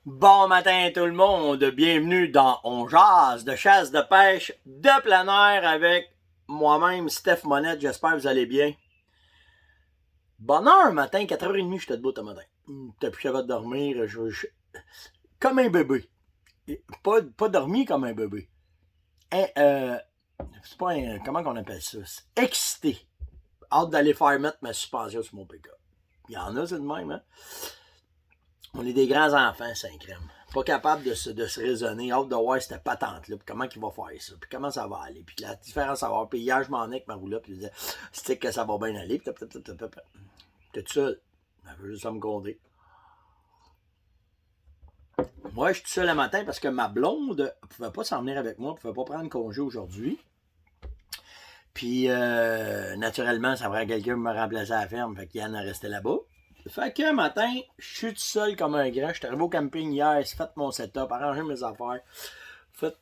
Bon matin tout le monde, bienvenue dans On jase de chasse de pêche de plein air avec moi-même Steph Monette, j'espère que vous allez bien. Bonne heure matin, 4h30 j'étais debout ce matin. T'as plus capable de dormir, comme un bébé. Pas dormi comme un bébé. C'est pas un, comment on appelle ça? Excité. Hâte d'aller faire mettre ma suspension sur mon pick-up. Il y en a, c'est de même, hein? On est des grands enfants, Saint-Crème. Pas capable de se raisonner, hâte de voir cette patente-là, puis comment il va faire ça, puis comment ça va aller, puis la différence à voir. Puis hier, je m'en ai avec ma roulotte, puis je disais, c'est que ça va bien aller, puis t'es tout seul. Elle veut juste me compter. Moi, je suis tout seul le matin parce que ma blonde ne pouvait pas s'en venir avec moi, ne pouvait pas prendre congé aujourd'hui. Puis, naturellement, ça prend quelqu'un pour me remplacer à la ferme, fait qu'Yann est resté là-bas. Fait que matin, je suis tout seul comme un grand. Je suis arrivé au camping hier, j'ai fait mon setup, arrangé mes affaires. Fait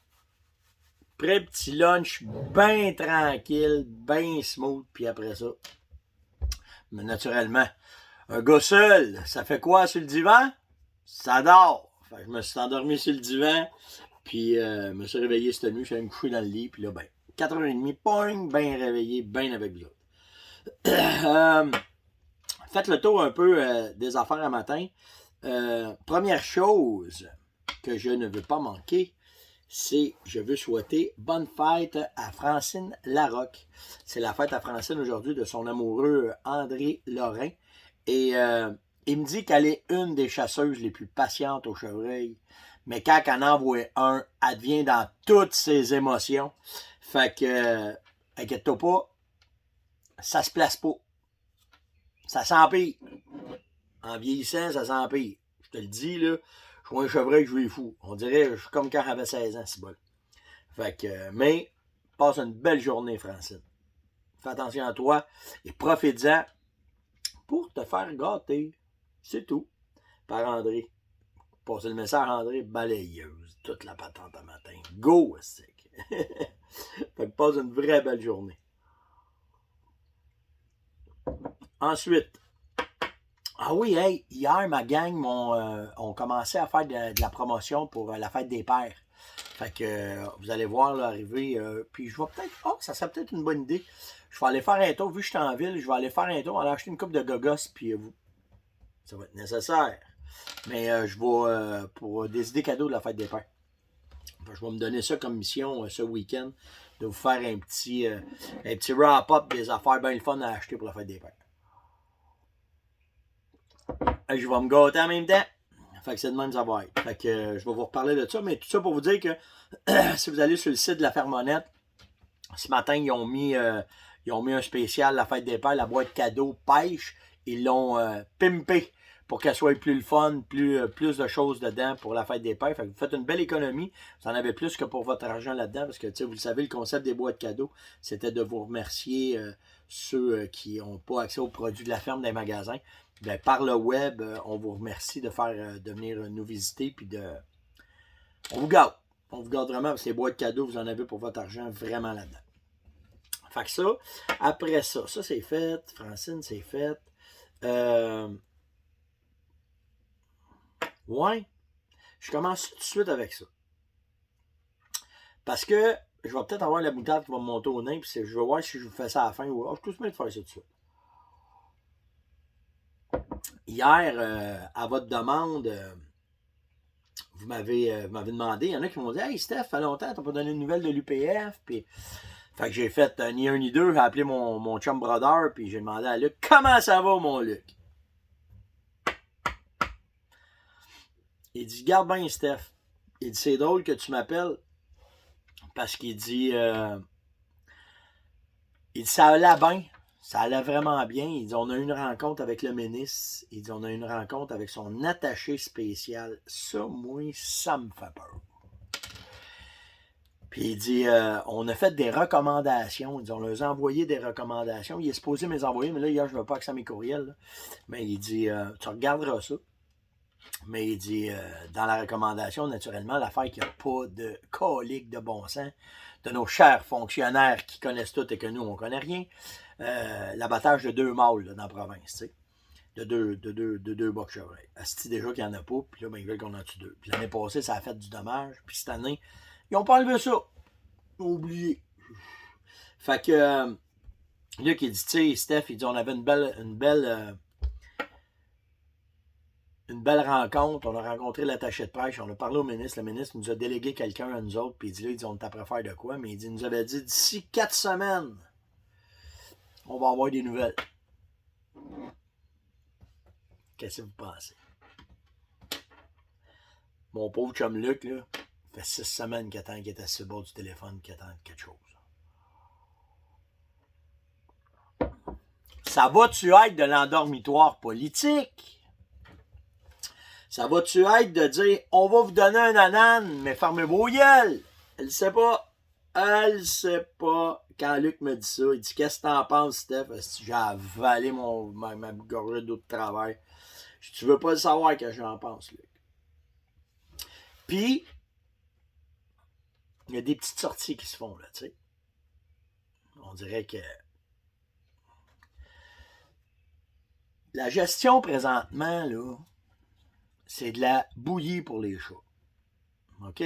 prêt petit lunch, bien tranquille, bien smooth. Puis après ça, mais naturellement, un gars seul, ça fait quoi sur le divan? Ça dort. Fait que je me suis endormi sur le divan. Puis je me suis réveillé cette nuit, je suis allé me coucher dans le lit. Puis là, ben, 4h30, poing, bien réveillé, bien avec vous autres. Faites le tour un peu des affaires à matin. Première chose que je ne veux pas manquer, c'est je veux souhaiter bonne fête à Francine Larocque. C'est la fête à Francine aujourd'hui de son amoureux André Lorrain. Et il me dit qu'elle est une des chasseuses les plus patientes au chevreuil. Mais quand elle en envoie un, elle devient dans toutes ses émotions. Fait que, inquiète-toi pas, ça se place pas. Ça s'empire. En vieillissant, ça s'empire. Je te le dis, là, je vois un chevreuil, je vais fou. On dirait, je suis comme quand j'avais 16 ans, c'est bon. Fait que, mais, passe une belle journée, Francine. Fais attention à toi et profite-en pour te faire gâter. C'est tout. Par André. Passez le message à André, balayeuse. Toute la patente à matin. Go, sec. Fait que passe une vraie belle journée. Ensuite, ah oui, hey, hier, ma gang ont commencé à faire de la promotion pour la fête des pères. Fait que vous allez voir là, arriver. Puis je vais peut-être. Oh, ça serait peut-être une bonne idée. Je vais aller faire un tour, vu que je suis en ville, je vais aller faire un tour, aller acheter une coupe de gogos, puis ça va être nécessaire. Mais je vais pour des idées cadeaux de la fête des pères. Enfin, je vais me donner ça comme mission ce week-end, de vous faire un petit wrap-up des affaires bien le fun à acheter pour la fête des pères. Je vais me gâter en même temps. Fait que c'est de même ça va être. Fait que je vais vous reparler de ça, mais tout ça pour vous dire que si vous allez sur le site de la Fermonnette, ce matin, ils ont mis un spécial, la fête des pères, la boîte cadeau pêche. Ils l'ont pimpé pour qu'elle soit plus le fun, plus de choses dedans pour la fête des pères. Fait que vous faites une belle économie. Vous en avez plus que pour votre argent là-dedans, parce que vous le savez, le concept des boîtes cadeaux, c'était de vous remercier ceux qui n'ont pas accès aux produits de la ferme des magasins. Bien, par le web, on vous remercie de venir nous visiter, puis on vous garde. On vous garde vraiment, parce que les boîtes cadeaux, vous en avez pour votre argent vraiment là-dedans. Fait que ça, après ça c'est fait. Francine, c'est fait. Ouais, je commence tout de suite avec ça. Parce que je vais peut-être avoir la moutarde qui va me monter au nez, puis je vais voir si je vous fais ça à la fin ou. Oh, je suis tout de faire ça tout de suite. Hier, à votre demande, vous m'avez demandé, il y en a qui m'ont dit Hey Steph, ça fait longtemps, t'as pas donné de nouvelles de l'UPF, puis. Fait que j'ai fait ni un ni deux, j'ai appelé mon chum brother, puis j'ai demandé à Luc Comment ça va, mon Luc? Il dit Garde bien, Steph. Il dit C'est drôle que tu m'appelles, parce qu'il dit ça allait bien. Ça allait vraiment bien. Il dit on a eu une rencontre avec le ministre. Il dit on a eu une rencontre avec son attaché spécial. Ça, moi, ça me fait peur. Puis il dit on a fait des recommandations. Il dit on leur a envoyé des recommandations. Il est supposé me les envoyer, mais là, hier, je ne veux pas accès à mes courriels. Là. Mais il dit tu regarderas ça. Mais il dit dans la recommandation, naturellement, l'affaire qu'il n'y a pas de colique de bon sens de nos chers fonctionnaires qui connaissent tout et que nous, on ne connaît rien. L'abattage de 2 mâles là, dans la province. T'sais. de deux bocs chevreuils. Asti déjà qu'il n'y en a pas, puis là, ben, ils veulent qu'on en tue deux. Puis l'année passée, ça a fait du dommage, puis cette année, ils n'ont pas enlevé ça. Ils ont oublié. Fait que, Luc, il dit, tu sais, Steph, il dit, on avait une belle rencontre. On a rencontré l'attaché de presse, on a parlé au ministre. Le ministre nous a délégué quelqu'un à nous autres, puis il dit, là, il dit, on est après faire de quoi? Mais il dit, il nous avait dit, d'ici 4 semaines, on va avoir des nouvelles. Qu'est-ce que vous pensez? Mon pauvre chum Luc, là, fait 6 semaines qu'il attend qu'il est assis sur le bord du téléphone, qu'il attend quelque chose. Ça va-tu être de l'endormitoire politique? Ça va-tu être de dire, on va vous donner un anane, mais fermez vos gueules? Elle sait pas. Elle sait pas. Quand Luc me dit ça, il dit, qu'est-ce que t'en penses, Steph? J'ai avalé ma gorgée d'eau de travers. Tu veux pas le savoir que j'en pense, Luc. Puis, il y a des petites sorties qui se font, là, tu sais. On dirait que la gestion présentement, là, c'est de la bouillie pour les chats. OK?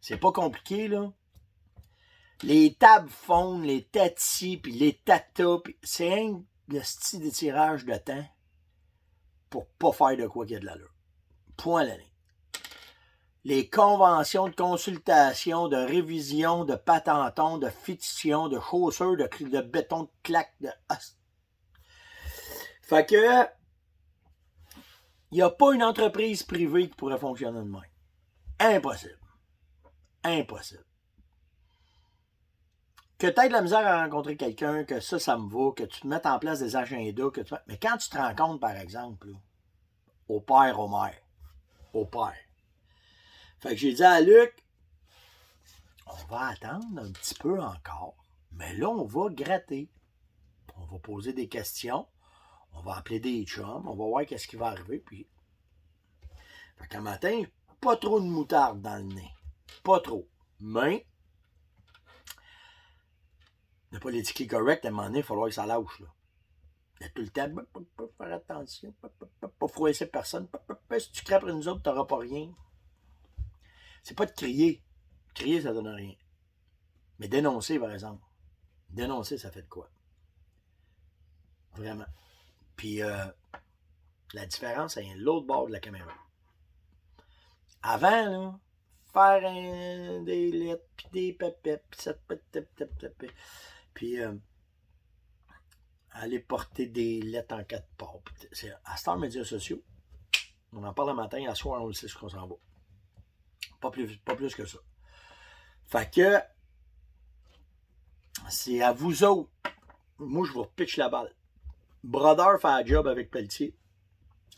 C'est pas compliqué, là. Les tables fondent, les tatis, puis les tatas, puis c'est un le style d'étirage de temps pour pas faire de quoi qu'il y a de l'allure. Point à l'année. Les conventions de consultation, de révision, de patenton, de fétition, de chaussures, de béton, de claque, de... Fait que il n'y a pas une entreprise privée qui pourrait fonctionner de même. Impossible. Impossible. Que tu aies de la misère à rencontrer quelqu'un, que ça me va, que tu te mettes en place des agendas, que tu... Mais quand tu te rencontres, par exemple, là, au père, au mère, au père. Fait que j'ai dit à Luc, on va attendre un petit peu encore, mais là, on va gratter. On va poser des questions, on va appeler des chums, on va voir qu'est-ce qui va arriver, puis... Fait qu'un matin, pas trop de moutarde dans le nez. Pas trop. Mais, le politically correct, à un moment donné, il va falloir que ça lâche, là. Il y a tout le temps, faire attention, pas froisser personne. Si tu crées après nous autres, tu n'auras pas rien. C'est pas de crier. Crier, ça donne rien. Mais dénoncer, par exemple. Dénoncer, ça fait de quoi? Vraiment. Puis, la différence, c'est l'autre bord de la caméra. Avant, là, faire des lettres, puis des pépettes, puis ça puis aller porter des lettres en 4 parts. À ce temps, les médias sociaux, on en parle le matin, à soir, on le sait ce qu'on s'en va. Pas plus que ça. Fait que, c'est à vous autres. Moi, je vous repitche la balle. Brodeur fait un job avec Pelletier,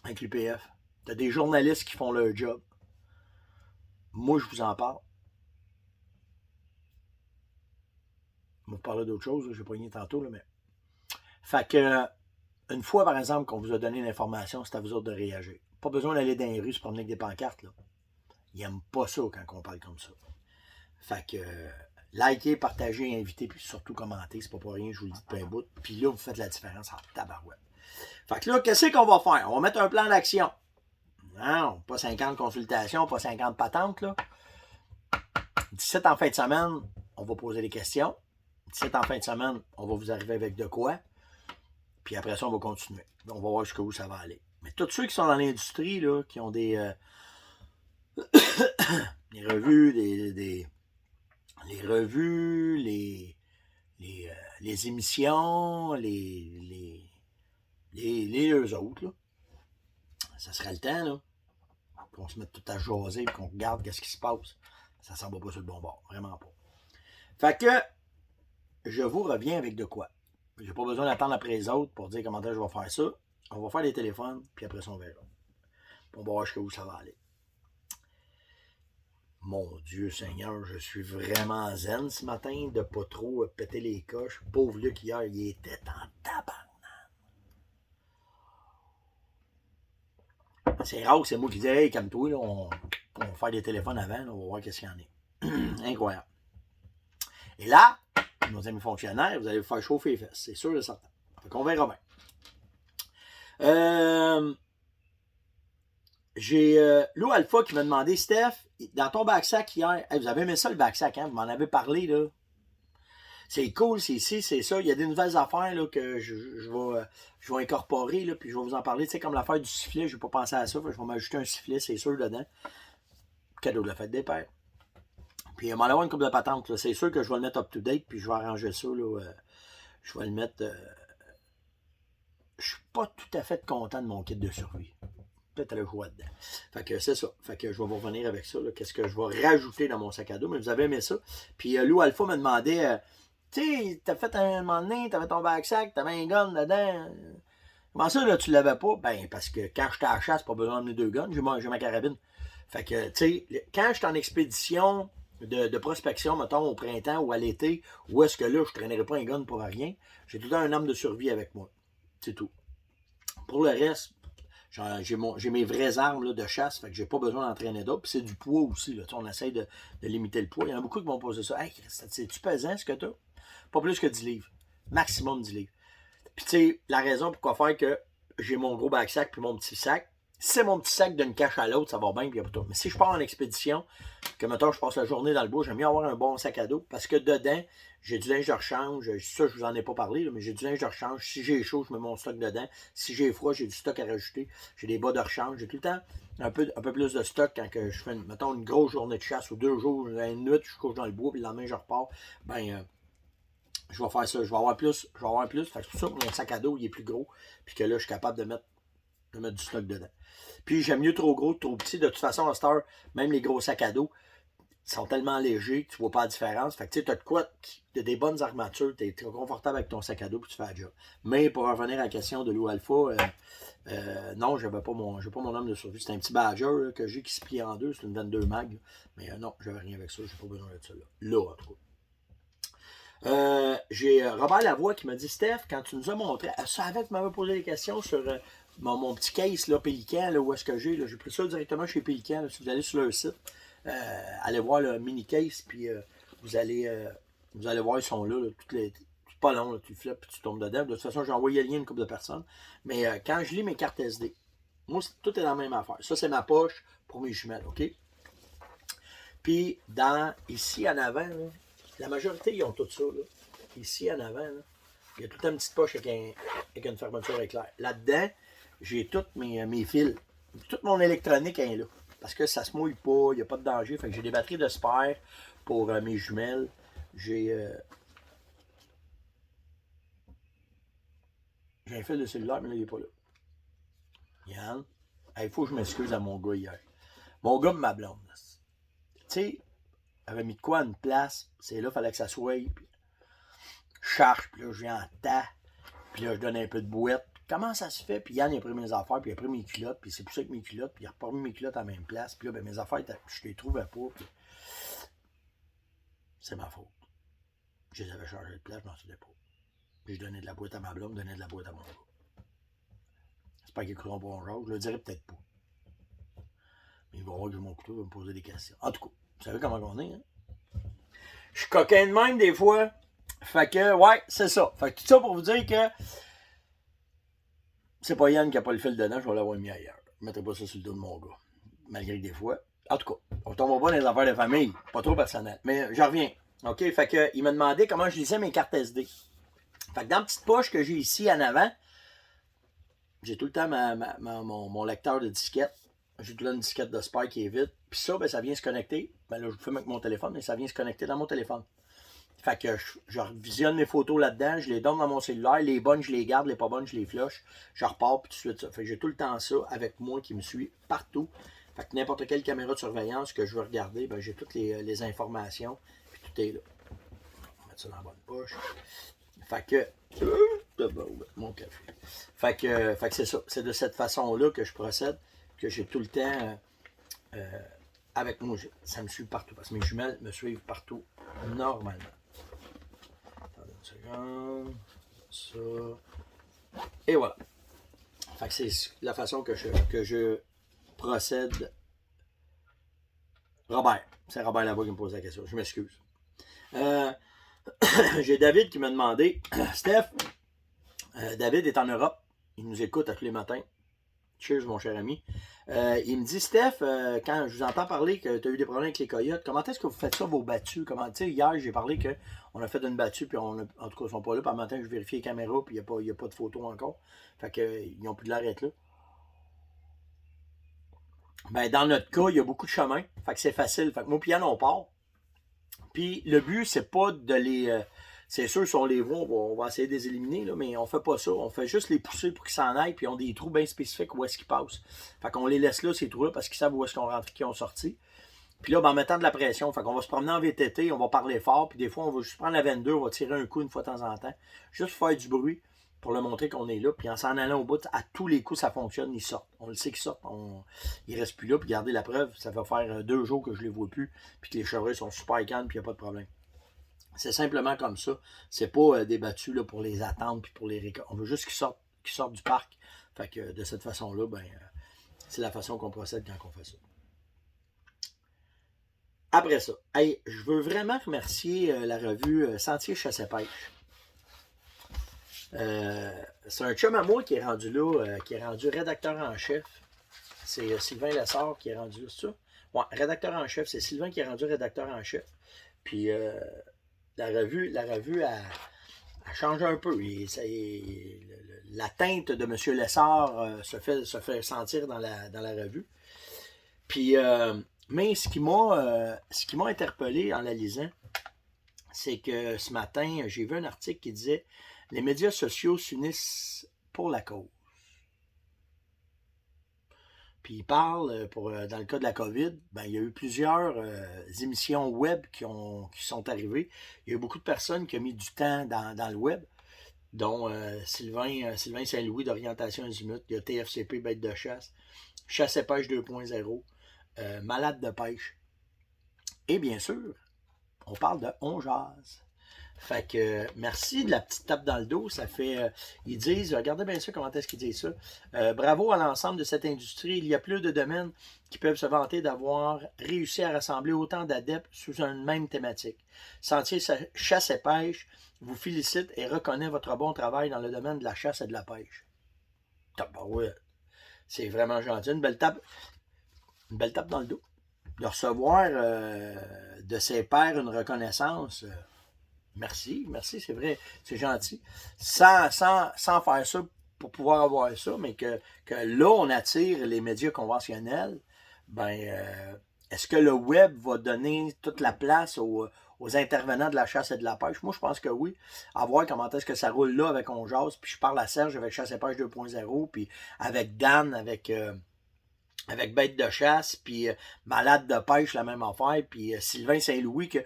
avec l'UPF. T'as des journalistes qui font leur job. Moi, je vous en parle. Je vais vous parler d'autre chose, j'ai pogné tantôt, là, mais... Fait que, une fois, par exemple, qu'on vous a donné l'information, c'est à vous autres de réagir. Pas besoin d'aller dans les rues se promener avec des pancartes, là. Ils n'aiment pas ça quand on parle comme ça. Fait que, likez, partagez, invitez, puis surtout commentez. C'est pas pour rien, je vous le dis depuis un bout. Puis là, vous faites la différence en tabarouette. Fait que là, qu'est-ce qu'on va faire? On va mettre un plan d'action. Non, pas 50 consultations, pas 50 patentes, là. 17 en fin de semaine, on va poser des questions. 17 en fin de semaine, on va vous arriver avec de quoi. Puis après ça, on va continuer. On va voir jusqu'où ça va aller. Mais tous ceux qui sont dans l'industrie, là, qui ont des revues, les revues, les émissions, les eux autres, là, ça serait le temps, là, qu'on se mette tout à jaser et qu'on regarde qu'est-ce qui se passe. Ça s'en va pas sur le bon bord. Vraiment pas. Fait que, je vous reviens avec de quoi. J'ai pas besoin d'attendre après les autres pour dire comment je vais faire ça. On va faire des téléphones, puis après ça, on verra. On va voir jusqu'où ça va aller. Mon Dieu Seigneur, je suis vraiment zen ce matin de pas trop péter les coches. Pauvre Luc, hier, il était en tabarnak. C'est rare que c'est moi qui dis, hey, comme toi, là, on va faire des téléphones avant, là, on va voir qu'est-ce qu'il y en est. Incroyable. Et là, nos amis fonctionnaires, vous allez vous faire chauffer les fesses, c'est sûr et certain. Fait qu'on verra bien. J'ai Lou Alpha qui m'a demandé, Steph, dans ton backsack hier, hey, vous avez aimé ça le backsack, hein? Vous m'en avez parlé, là. C'est cool, c'est ici, c'est ça. Il y a des nouvelles affaires là, que je vais incorporer, là, puis je vais vous en parler. Tu sais, comme l'affaire du sifflet, je n'ai pas pensé à ça. Je vais m'ajouter un sifflet, c'est sûr, dedans. Cadeau de la fête des pères. Puis il m'en avoir une couple de patentes. C'est sûr que je vais le mettre up-to-date, puis je vais arranger ça. Là, je vais le mettre... je suis pas tout à fait content de mon kit de survie. Peut-être le joie dedans. Fait que c'est ça. Fait que je vais vous revenir avec ça. Qu'est-ce que je vais rajouter dans mon sac à dos. Mais vous avez aimé ça. Puis Lou Alpha me demandait... tu sais, t'as fait un moment donné, t'avais ton backsack, t'avais un gun dedans. Comment ça, là, tu l'avais pas? Ben, parce que quand j'étais à la chasse, pas besoin d'emmener 2 guns, j'ai ma carabine. Fait que, tu sais, quand j'étais en expédition de prospection, mettons, au printemps ou à l'été, où est-ce que là, je traînerais pas un gun pour rien, j'ai tout le temps un arme de survie avec moi. C'est tout. Pour le reste, j'ai mes vraies armes là, de chasse, fait que j'ai pas besoin d'en traîner d'autres. Puis c'est du poids aussi, là. On essaye de limiter le poids. Il y en a beaucoup qui vont poser ça. Hey, c'est-tu pesant ce que t'as? Pas plus que 10 livres. Maximum 10 livres. Puis tu sais, la raison pourquoi faire que j'ai mon gros backsack puis mon petit sac, si c'est mon petit sac d'une cache à l'autre, ça va bien, puis il y a pas tout. Mais si je pars en expédition, que mettons, je passe la journée dans le bois, j'aime mieux avoir un bon sac à dos, parce que dedans, j'ai du linge de rechange, ça, je vous en ai pas parlé, là, mais j'ai du linge de rechange. Si j'ai chaud, je mets mon stock dedans. Si j'ai froid, j'ai du stock à rajouter. J'ai des bas de rechange. J'ai tout le temps un peu plus de stock quand que je fais, mettons, une grosse journée de chasse ou 2 jours, une nuit, je couche dans le bois, puis le lendemain, je repars. Ben, je vais faire ça. Je vais avoir plus. Fait que c'est pour ça que mon sac à dos, il est plus gros, puis que là, je suis capable de mettre du stock dedans. Puis j'aime mieux trop gros que trop petit. De toute façon, à cette heure, même les gros sacs à dos sont tellement légers que tu ne vois pas la différence. Fait que tu sais, tu as de quoi, tu as des bonnes armatures, tu es très confortable avec ton sac à dos puis tu fais la job. Mais pour revenir à la question de Lou Alpha, non, je n'avais pas mon arme de survie. C'est un petit Badger là, que j'ai qui se plie en deux. C'est une 22 mag. Mais non, je n'avais rien avec ça. J'ai pas besoin de ça là. Là, en tout cas. J'ai Robert Lavoie qui m'a dit, Steph, quand tu nous as montré, elle savait que tu m'avais posé des questions sur mon petit case, là, Pélican, là, où est-ce que j'ai pris ça directement chez Pélican. Là, si vous allez sur leur site, allez voir le mini case, puis vous allez voir, ils sont là, c'est pas long, là, tu flippes, puis tu tombes dedans. De toute façon, j'ai envoyé le lien à une couple de personnes. Mais quand je lis mes cartes SD, moi, tout est dans la même affaire. Ça, c'est ma poche pour mes jumelles, OK? Puis, ici en avant, là, la majorité, ils ont tout ça. Là. Ici, en avant, là, il y a toute une petite poche avec une fermeture éclair. Là-dedans, j'ai tous mes fils. Toute mon électronique est là. Parce que ça se mouille pas, il n'y a pas de danger. Fait que j'ai des batteries de spare pour mes jumelles. J'ai un fil de cellulaire, mais là, il n'est pas là. Yann, il faut que je m'excuse à mon gars hier. Mon gars ma blonde. Tu sais, avait mis de quoi à une place, c'est là, il fallait que ça soit. Puis je charge, puis là, je viens en tas, puis là, je donne un peu de bouette. Comment ça se fait? Puis Yann, il a pris mes affaires, puis il a pris mes culottes, puis c'est pour ça que mes culottes, puis il a remis mes culottes à la même place, puis là, ben, mes affaires, je les trouvais pas, puis c'est ma faute. Je les avais changées de place, je m'en souvenais pas. Puis je donnais de la boîte à ma blonde, je donnais de la boîte à mon gars. J'espère qu'ils écouteront pour un jour, je le dirai peut-être pas. Mais ils vont voir que j'ai mon couteau, ils vont me poser des questions. En tout cas, vous savez comment on est, hein? Je suis coquin de même des fois. Fait que, ouais, c'est ça. Fait que tout ça pour vous dire que c'est pas Yann qui a pas le fil dedans, je vais l'avoir mis ailleurs. Je mettrai pas ça sur le dos de mon gars. Malgré que des fois. En tout cas, on tombe pas dans les affaires de famille. Pas trop personnel. Mais j'en reviens. OK? Fait que il m'a demandé comment je lisais mes cartes SD. Fait que dans la petite poche que j'ai ici en avant, j'ai tout le temps mon lecteur de disquette. J'ai tout le temps une disquette de Spy qui est vide. Puis ça, ben, ça vient se connecter. Ben là, je le fais avec mon téléphone, mais ça vient se connecter dans mon téléphone. Fait que je visionne mes photos là-dedans, je les donne dans mon cellulaire, les bonnes, je les garde, les pas bonnes, je les flush, je repars, puis tout de suite ça. Fait que j'ai tout le temps ça avec moi qui me suit partout. Fait que n'importe quelle caméra de surveillance que je veux regarder, ben j'ai toutes les informations, puis tout est là. On va mettre ça dans la bonne poche. Fait que, mon café. Fait que c'est ça. C'est de cette façon-là que je procède, que j'ai tout le temps avec moi. Ça me suit partout, parce que mes jumelles me suivent partout, normalement. Attendez une seconde. Ça. Et voilà. Fait que c'est la façon que je procède. Robert. C'est Robert là-bas qui me pose la question. Je m'excuse. J'ai David qui m'a demandé, Steph, David est en Europe. Il nous écoute à tous les matins. Cheers, mon cher ami. Il me dit, Steph, quand je vous entends parler que tu as eu des problèmes avec les coyotes, comment est-ce que vous faites ça, vos battues? Hier, j'ai parlé qu'on a fait une battue, puis en tout cas, ils ne sont pas là. Puis le matin, je vérifie les caméras, puis il n'y a pas de photos encore. Fait qu'ils n'ont plus de l'air d'être là. Ben, dans notre cas, il y a beaucoup de chemin. Fait que c'est facile. Fait que moi, puis Yann, on part. Puis le but, c'est pas de les. C'est sûr, si on les voit, on va essayer de les éliminer, là, mais on fait pas ça. On fait juste les pousser pour qu'ils s'en aillent, puis ils ont des trous bien spécifiques où est-ce qu'ils passent. Fait qu'on les laisse là, ces trous-là, parce qu'ils savent où est-ce qu'on rentre, qu'ils ont sorti. Puis là, ben, en mettant de la pression, fait qu'on va se promener en VTT, on va parler fort, puis des fois, on va juste prendre la 22, on va tirer un coup une fois de temps en temps, juste pour faire du bruit, pour leur montrer qu'on est là. Puis en s'en allant au bout, à tous les coups, ça fonctionne, ils sortent. On le sait qu'ils sortent, ils restent plus là, puis regardez la preuve, ça va faire 2 jours que je les vois plus, puis que les chevreuils sont super calmes, puis il n'y a pas de problème. C'est simplement comme ça. C'est pas des battues là, pour les attendre puis pour les récolter. On veut juste qu'ils sortent du parc. Fait que de cette façon-là, ben, c'est la façon qu'on procède quand on fait ça. Après ça, hey, je veux vraiment remercier la revue Sentier Chasse et Pêche. C'est un chum à moi qui est rendu là, qui est rendu rédacteur en chef. C'est Sylvain Lessard qui est rendu là, c'est ça? Ouais, rédacteur en chef. C'est Sylvain qui est rendu rédacteur en chef. Puis la revue elle change un peu. La teinte de M. Lessard se fait sentir dans la revue. Puis, mais ce qui m'a interpellé en la lisant, c'est que ce matin, j'ai vu un article qui disait « Les médias sociaux s'unissent pour la cause ». Puis il parle, dans le cas de la COVID, ben, il y a eu plusieurs émissions web qui sont arrivées. Il y a eu beaucoup de personnes qui ont mis du temps dans le web, dont Sylvain Saint-Louis d'Orientation Azimut, il y a TFCP, Bête de chasse, Chasse et Pêche 2.0, Malade de pêche. Et bien sûr, on parle de On jase. Fait que merci de la petite tape dans le dos. Ça fait. Ils disent, regardez bien ça, comment est-ce qu'ils disent ça. Bravo à l'ensemble de cette industrie. Il y a plus de domaines qui peuvent se vanter d'avoir réussi à rassembler autant d'adeptes sous une même thématique. Sentier Chasse et Pêche vous félicite et reconnaît votre bon travail dans le domaine de la chasse et de la pêche. Ouais. C'est vraiment gentil. Une belle tape dans le dos. De recevoir de ses pairs une reconnaissance. Merci, c'est vrai, c'est gentil. Sans faire ça pour pouvoir avoir ça, mais que là, on attire les médias conventionnels, ben, est-ce que le web va donner toute la place aux intervenants de la chasse et de la pêche? Moi, je pense que oui. À voir comment est-ce que ça roule là avec On jase, puis je parle à Serge avec Chasse et Pêche 2.0, puis avec Dan, avec Bête de chasse, puis Malade de pêche, la même affaire, puis Sylvain Saint-Louis, que je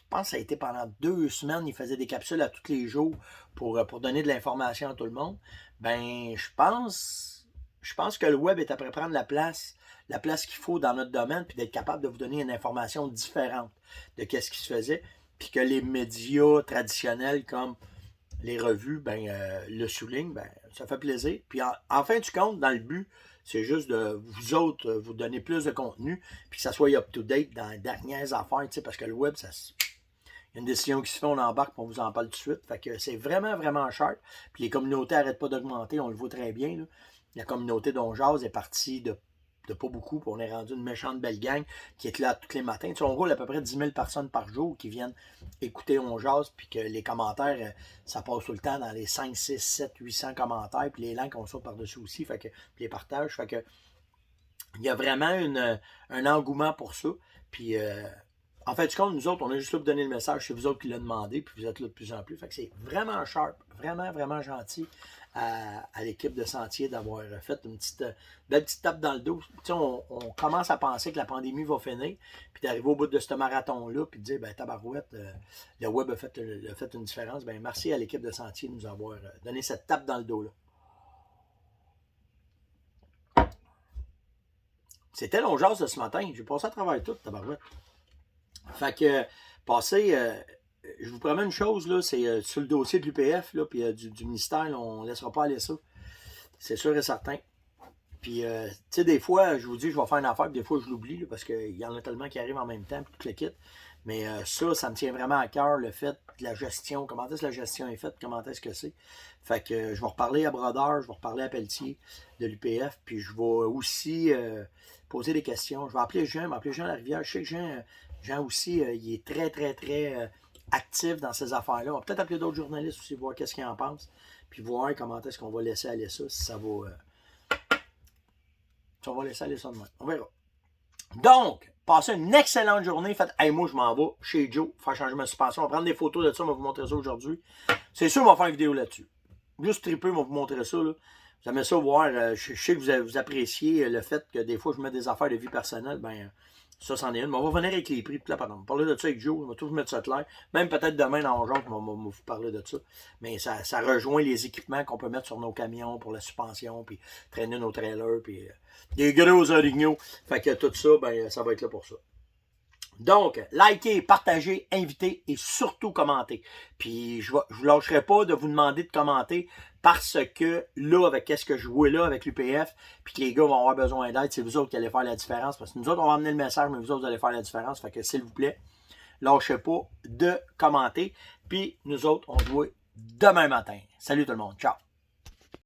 pense que ça a été pendant 2 semaines, il faisait des capsules à tous les jours pour donner de l'information à tout le monde. Ben, je pense que le web est après prendre la place qu'il faut dans notre domaine, puis d'être capable de vous donner une information différente de ce qui se faisait, puis que les médias traditionnels comme les revues, ben, le soulignent, ben, ça fait plaisir. Puis en fin du compte, dans le but, c'est juste de vous autres, vous donner plus de contenu, puis que ça soit up-to-date dans les dernières affaires, parce que le web, il y a une décision qui se fait, on embarque, puis on vous en parle tout de suite. Fait que c'est vraiment, vraiment sharp. Puis les communautés n'arrêtent pas d'augmenter, on le voit très bien, là. La communauté d'On jase est partie de pas beaucoup, puis on est rendu une méchante belle gang qui est là tous les matins. On roule à peu près 10 000 personnes par jour qui viennent écouter On jase, puis que les commentaires, ça passe tout le temps dans les 5, 6, 7, 800 commentaires, puis les langues qu'on saute par-dessus aussi, fait que, puis les partages. Fait que il y a vraiment un engouement pour ça. Puis en fait, du compte, nous autres, on est juste là pour donner le message. C'est vous autres qui l'avez demandé, puis vous êtes là de plus en plus. Fait que c'est vraiment sharp, vraiment, vraiment gentil à l'équipe de Sentier d'avoir fait une belle petite tape dans le dos. On commence à penser que la pandémie va finir, puis d'arriver au bout de ce marathon-là, puis de dire, ben tabarouette, le web a fait une différence. Ben merci à l'équipe de Sentier de nous avoir donné cette tape dans le dos-là. C'était On jase de ce matin. J'ai passé à travers tout, tabarouette. Fait que, je vous promets une chose, là, c'est sur le dossier de l'UPF, puis du ministère, là, on ne laissera pas aller ça. C'est sûr et certain. Puis, tu sais, des fois, je vous dis, je vais faire une affaire, puis des fois, je l'oublie, là, parce qu'il y en a tellement qui arrivent en même temps, puis tout le kit. Mais ça me tient vraiment à cœur, le fait de la gestion. Comment est-ce que la gestion est faite, comment est-ce que c'est. Fait que je vais reparler à Brodeur, je vais reparler à Pelletier de l'UPF, puis je vais aussi poser des questions. Je vais appeler Jean à la rivière. Je sais que Jean aussi, il est très, très, très actif dans ces affaires-là. On va peut-être appeler d'autres journalistes aussi, voir qu'est-ce qu'ils en pensent, puis voir comment est-ce qu'on va laisser aller ça, si ça va... on va laisser aller ça demain. On verra. Donc, passez une excellente journée. Faites, hey, moi, je m'en vais chez Joe, faire changer ma suspension. On va prendre des photos de ça, on va vous montrer ça aujourd'hui. C'est sûr, on va faire une vidéo là-dessus. Juste triper, on va vous montrer ça. Là. Vous aimez ça voir. Je sais que vous appréciez le fait que des fois, je mets des affaires de vie personnelle. Ben, ça, c'en est une. Mais on va venir avec les prix. Puis là, pardon, parler de ça avec Joe. On va tous mettre ça clair. Même peut-être demain dans le on va vous parler de ça. Mais ça rejoint les équipements qu'on peut mettre sur nos camions pour la suspension, puis traîner nos trailers, puis des gros orignaux. Fait que tout ça, ben, ça va être là pour ça. Donc, likez, partagez, invitez et surtout commentez. Puis, je ne lâcherai pas de vous demander de commenter parce que là, avec qu'est-ce que je jouais là avec l'UPF, puis que les gars vont avoir besoin d'aide, c'est vous autres qui allez faire la différence. Parce que nous autres, on va amener le message, mais vous autres, vous allez faire la différence. Fait que, s'il vous plaît, lâchez pas de commenter. Puis, nous autres, on se voit demain matin. Salut tout le monde. Ciao.